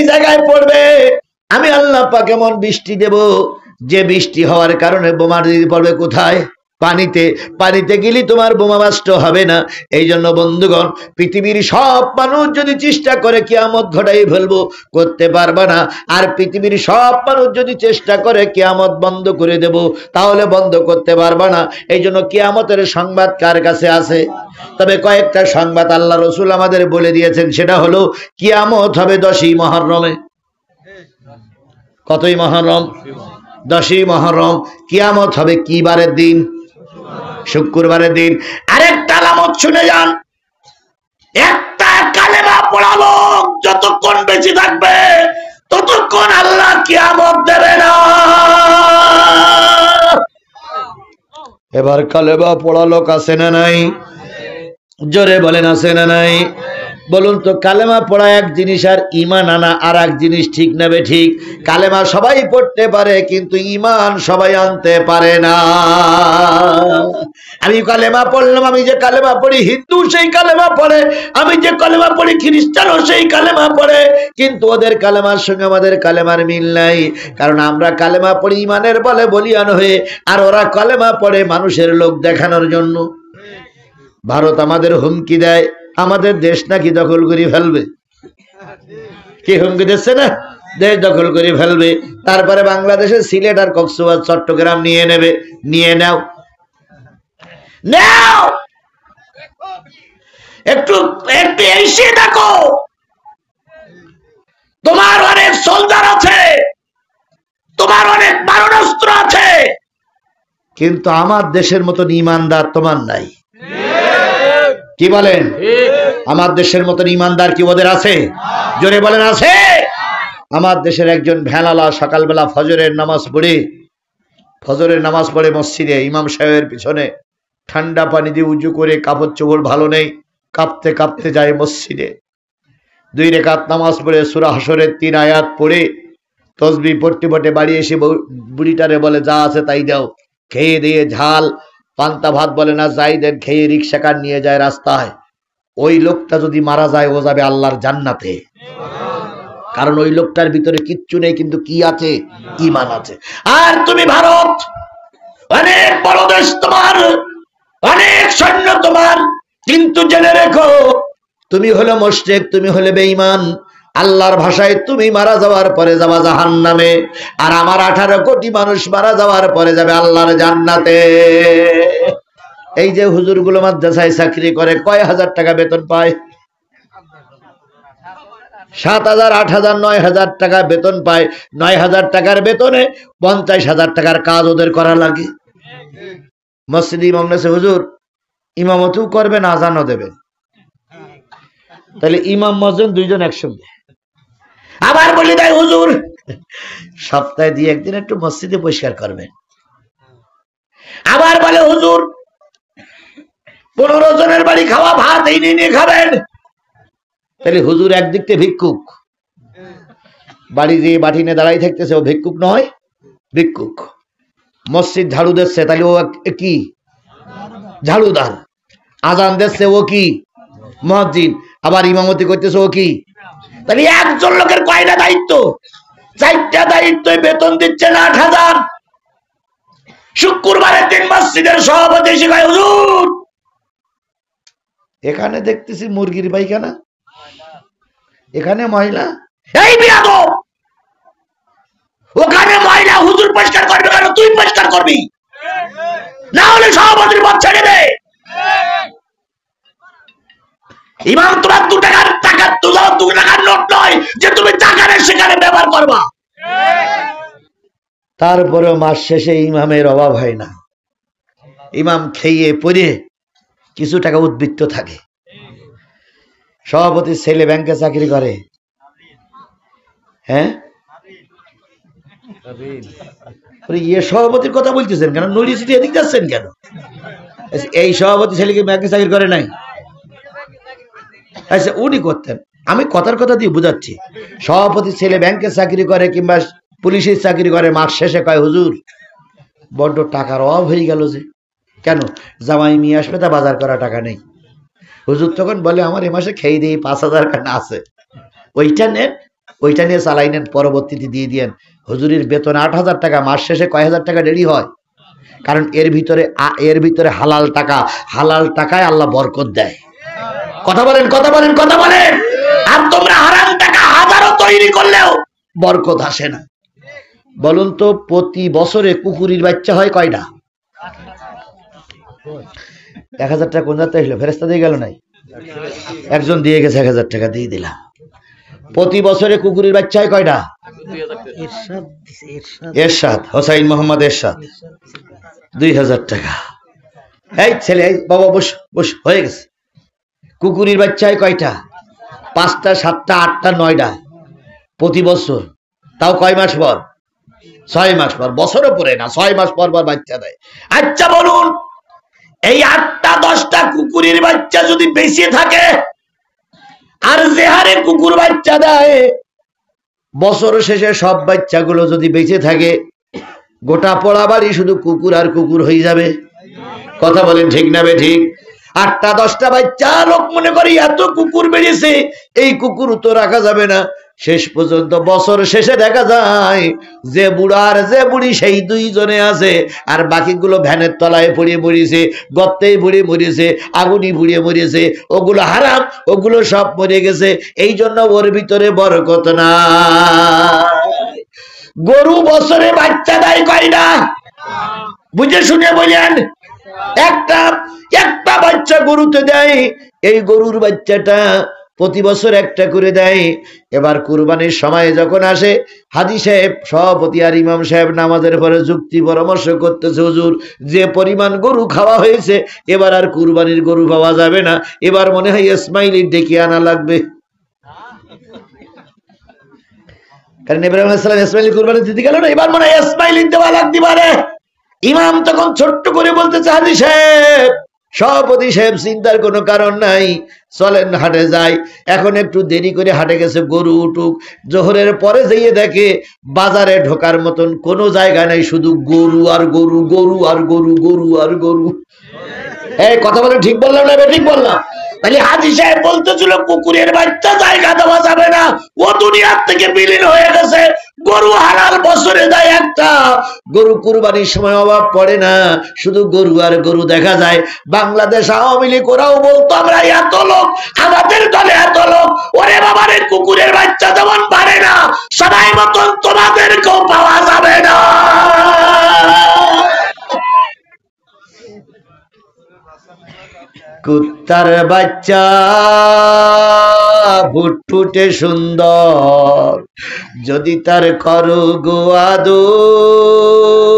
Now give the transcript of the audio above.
এই জায়গায় পড়বে, আমি আল্লাহ পাক এমন বৃষ্টি দেব যে বৃষ্টি হওয়ার কারণে বোমা পড়বে কোথায়? পানিতে। পানিতে গেলে তোমার বোমা বাস্ট হবে না। এই জন্য বন্ধুগণ, পৃথিবীর সব মানুষ যদি চেষ্টা করে কিয়ামত ঘটাই ফেলবো, করতে পারবে না। আর পৃথিবীর সব মানুষ যদি চেষ্টা করে কিয়ামত বন্ধ করে দেব, তাহলে বন্ধ করতে পারবে না। এই জন্য কিয়ামতের সংবাদ কার কাছে আছে? তবে কয়েকটা সংবাদ আল্লাহ রসুল আমাদের বলে দিয়েছেন, সেটা হলো কিয়ামত হবে 10ই মুহররমে। কতই মুহররম? 10ই মুহররম। কিয়ামত হবে কি বারের দিন? শুক্রবারের দিন। আরেকটা আলামত শুনে যান, একটা কালেমা পড়া লোক যতক্ষণ বেঁচে থাকবে ততক্ষণ আল্লাহ কিয়ামত দেবে না। এবার কালেমা পড়া লোক আছে না নাই? জোরে বলেন আছে না নাই? বলুন তো, কালেমা পড়া এক জিনিস আর ঈমান আনা আর এক জিনিস, ঠিক না বে ঠিক? কালেমা সবাই পড়তে পারে কিন্তু ঈমান সবাই আনতে পারে না। আমি কালেমা পড়লাম, আমি যে কালেমা পড়ি হিন্দু সেই কালেমা পড়ে, আমি যে কালেমা পড়ি খ্রিস্টানও সেই কালেমা পড়ে, কিন্তু ওদের কালেমার সঙ্গে আমাদের কালেমার মিল নাই। কারণ আমরা কালেমা পড়ি ঈমানের বলে বলিয়ান হয়ে, আর ওরা কালেমা পড়ে মানুষের লোক দেখানোর জন্য। ভারত আমাদের হুমকি দেয় আমাদের দেশ নাকি দখল করে ফেলবে। কি হুমকি দিচ্ছে না? দেশ দখল করে ফেলবে। তারপরে বাংলাদেশের সিলেট আর কক্সবাজার চট্টগ্রাম নিয়ে নেবে। নিয়ে নাও, নাও, একটু একটু এসে দেখো, তোমার অনেক সোলজার আছে, তোমার অনেক মারণাস্ত্র আছে, কিন্তু আমার দেশের মতন ইমানদার তোমার নাই। কি বলেন? আমার দেশের মতন ইমানদার কি ওদের আছে? জোরে বলেন আছে? আমার দেশের একজন ভ্যানালা সকালবেলা ফজরের নামাজ পড়ে মসজিদে ইমাম সাহেবের পিছনে ঠান্ডা পানি দিয়ে উজু করে, কাপড় চোপড় ভালো নেই, কাঁপতে কাঁপতে যায় মসজিদে। 2 রাকাত নামাজ পড়ে সূরা হাশরের 3 আয়াত পড়ে তসবিহ পড়তে পড়তে বাড়ি এসে বুড়িটারে বলে, যা আছে তাই দাও। খেয়ে দিয়ে ঝাল পান্তা ভাত বলে না, যাই দেন, খেয়ে রিক্সা কার নিয়ে যায় রাস্তায়। ওই লোকটা যদি মারা যায় ও যাবে আল্লাহর জান্নাতে। কারণ ওই লোকটার ভিতরে কিচ্ছু নেই, কিন্তু কি আছে? ঈমান আছে। আর তুমি ভারত, অনেক বড় দেশ তোমার, অনেক সৈন্য তোমার, কিন্তু জেনে রেখো তুমি হলো মুশরিক, তুমি হলে বেঈমান। আল্লাহর ভাষায় তুমি মারা যাওয়ার পরে যাবা জাহান্নামে, আর আমার 18 কোটি মানুষ মারা যাওয়ার পরে যাবে আল্লাহর জান্নাতে। এই যে হুজুরগুলো মাদ্রাসায় চাকরি করে, কয় হাজার টাকা বেতন পায়? 7,000, 8,000, 9,000 টাকা বেতন পায়। 9,000 টাকার বেতনে 50,000 টাকার কাজ ওদের করা লাগে। মসজিদে ইমাম নেছে, হুজুর ইমামতও করবেন, আজানও দেবেন। তাহলে ইমাম মুয়াজ্জিন দুইজন একসঙ্গে। আবার বলি দেয়, হুজুর সপ্তাহে 2-1 দিন একটু মসজিদে পরিষ্কার করবেন। আবার বলে, হুজুর 15 জনের বাড়ি খাওয়া ভাত এই নিয়ে খাবেন। তাহলে হুজুর একদিক থেকে ভিক্ষুক, বাড়ি দিয়ে বাটি নিয়ে দাঁড়াই থাকতেছে, ও ভিক্ষুক নয়? ভিক্ষুক। মসজিদ ঝাড়ু দিচ্ছে, তাহলে ও কি? ঝাড়ুদার। আজান দিচ্ছে, ও কি? মুয়াজ্জিন। আবার ইমামতি করতেছে, ও কি? তাহলে একজন লোকের কয়টা দায়িত্ব? 4টা দায়িত্ব। বেতন দিচ্ছেন 8,000। শুক্রবারের দিন মসজিদের সভাপতি শিখায়, হুজুর এখানে দেখতেছি মুরগির পায়খানা, এখানে ময়লা। এই বিয়াদব, ওখানে ময়লা হুজুর পরিষ্কার করবে কেন? তুই পরিষ্কার করবি, না হলে সভাপতির পদ ছেড়ে দে। ইমাম তোমার 2 টাকার টাকা, 2 টাকার নোট নয় যে তুমি টাকারে সেখানে ব্যবহার করবা। তারপরে মাস শেষে ইমামের অভাব হয় না। ইমাম খেয়ে পরে কিছু টাকা উদ্বৃত্ত থাকে। সভাপতির ছেলে ব্যাংকে চাকরি করে। হ্যাঁ, সভাপতির কথা বলতেছেন কেন? নড়ি সিটি এদিক যাচ্ছেন কেন? এই সভাপতি ছেলেকে ব্যাংকে চাকরি করে নাই? আচ্ছা, উনি করতেন। আমি কথার কথা দিয়ে বুঝাচ্ছি। সভাপতি ছেলে ব্যাংকে চাকরি করে কিংবা পুলিশের চাকরি করে, মাস শেষে কয়, হুজুর বড্ড টাকার অভাব হয়ে গেল যে। কেন? জামাই নিয়ে আসবে, তা বাজার করা টাকা নেই। হুজুর তখন বলে, আমার এ মাসে খেয়ে দিয়ে 5,000 টাকা আছে, ওইটা নেন, ওইটা নিয়ে চালাই নেন, পরবর্তীতে দিয়ে দিয়েন। হুজুরির বেতন 8,000 টাকা, মাস শেষে কয় হাজার টাকা দেরি হয়, কারণ এর ভিতরে হালাল টাকা, হালাল টাকায় আল্লাহ বরকত দেয়। কথা বলেন, কথা বলেন, কথা বলেন। আর তোমরা হারাম টাকা হাজারো তৈরি করলেও বরকত আসে না। বলুন তো, প্রতি বছরে কুকুরের বাচ্চা হয় কয়টা? 1,000 টাকা কোন যাত্রা এসলো? ফেরেস্তা দিয়ে গেল নাই? একজন দিয়ে গেছে, 1,000 টাকা দিয়ে দিলাম। প্রতি বছরে কুকুরের বাচ্চা হয় কয়টা? এরশাদ, হোসাইন মোহাম্মদ এরশাদ, 2,000 টাকা। এই ছেলে, এই বাবা বস বস, হয়ে গেছে। কুকুরের বাচ্চা হয় কয়টা? 5টা, 7টা, 8টা, 9টা প্রতি বছর। তাও কয় মাস পর? 6 মাস পর। বছরও পরে না, 6 মাস পর পর বাচ্চা দেয়। আচ্ছা বলুন, এই 8টা 10টা কুকুরের বাচ্চা যদি বেঁচে থাকে, আর যে হারে কুকুর বাচ্চা দেয়, বছর শেষে সব বাচ্চাগুলো যদি বেঁচে থাকে, গোটা পড়া বাড়ি শুধু কুকুর আর কুকুর হয়ে যাবে। কথা বলেন ঠিক না বে ঠিক? 8টা 10টা বাচ্চা, লোক মনে করে এত কুকুর বেরিয়েছে, এই কুকুর তো রাখা যাবে না। শেষ পর্যন্ত বছর শেষে দেখা যায় যে বুড়া আর যে বুড়ি সেই 2 জনে আছে, আর বাকিগুলো ভ্যানের তলায় পড়ে মরিছে, গর্তেই পড়ে মরিছে, আগুনি পুড়িয়ে মরিছে। ওগুলো হারাম, ওগুলো সব মরে গেছে। এই জন্য ওর ভিতরে বরকত না। গরু বছরে বাচ্চা দেয় কয়টা? বুঝে শুনে বলেন। একটা বাচ্চা গরুতে দেয়। এই গরুর বাচ্চাটা প্রতি বছর একটা করে দেয়। এবার কুরবানির সময় যখন আসে, হাজী সাহেব সভাপতি আর ইমাম সাহেব নামাজের পরে যুক্তি পরামর্শ করতেছে, হুজুর যে পরিমাণ গরু খাওয়া হয়েছে, এবার আর কুরবানির গরু পাওয়া যাবে না, এবার মনে হয় ইসমাইলি ডেকে আনা লাগবে। কারণ ইব্রাহিম আলাইহিস সালাম ইসমাইলি কুরবানি দিতে গেল না, এবার মনে হয় ইসমাইলি দেওয়া লাগতে পারে। ইমাম তখন ছোট্ট করে বলতেছে, হাজী সাহেব, সভাপতি সাহেব, চিন্তার কোনো কারণ নাই, চলেন হাটে যাই। এখন একটু দেরি করে হাটে গেছে, গরু উঠুক। জোহরের পরে যেয়ে দেখে বাজারে ঢোকার মতন কোনো জায়গা নাই, শুধু গরু আর গরু, গরু আর গরু, গরু আর গরু। এই কথা বলে ঠিক বললাম না? ঠিক বললাম? তাহলে হাজী সাহেব বলতেছিল কুকুরের বাচ্চা জায়গা দেওয়া যাবে না, ও দুনিয়ার থেকে বিলীন হয়ে গেছে। গরু হালাল বছরে দেয় একটা। গরু কুরবানির সময় অভাব পড়ে না, শুধু গরু আর গরু দেখা যায়। বাংলাদেশ আওয়ামী লীগ ওরাও বলতো, আমরা এত লোক, আমাদের দলে এত লোক। ওরে বাবারে, কুকুরের বাচ্চা যেমন পারে না, সবাই মতন তোমাদেরকেও পাওয়া যাবে না। কুত্তার বাচ্চা ফুটফুটে সুন্দর, যদি তার করো গো আদর,